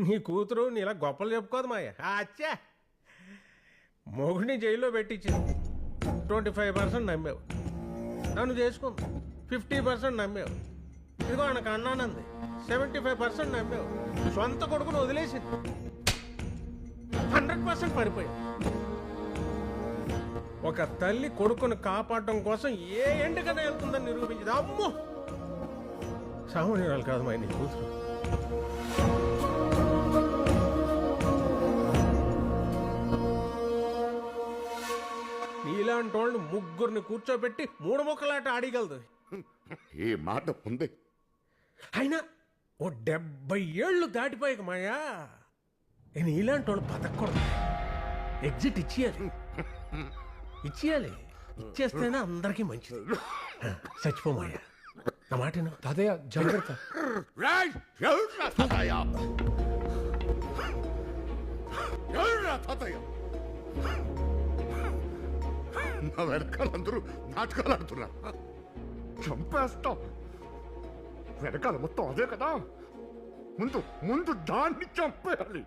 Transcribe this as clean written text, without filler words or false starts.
నీ కూతురు నీలా గొప్పలు చెప్పుకోదు మాయ అచ్చా మొగుడిని జైల్లో పెట్టించింది 25% నమ్మావు, నన్ను చేసుకుంది 50% నమ్మావు, ఇదిగో నాకు అన్నానంది 75% నమ్మావు, సొంత కొడుకును వదిలేసింది 100% పడిపోయింది. ఒక తల్లి కొడుకును కాపాడటం కోసం ఏ ఎండుకన్నా వెళ్తుందని నిరూపించింది. అమ్మో సామాన్యురాలు కాదు మా నీ కూతురు. నీలాంటి వాళ్ళు ముగ్గురిని కూర్చోబెట్టి 3 ముక్కలాట ఆడగలదు. ఈ మాట ఉంది. అయినా ఓ 70 ఏళ్ళు దాటిపోయాక మాయా నీలాంటి వాళ్ళు బతకూడదు. ఎగ్జిట్ ఇచ్చేయాలి. ఇచ్చేస్తేనే అందరికీ మంచిది. చచ్చిపోమాయా నా మాట తాతయ్య జాగ్రత్త. నా వెనకాలందరూ నాటకాలు ఆడుతున్నా. చంపేస్తాం. వెనకాల మొత్తం అదే కదా. ముందు దాన్ని చంపేయాలి.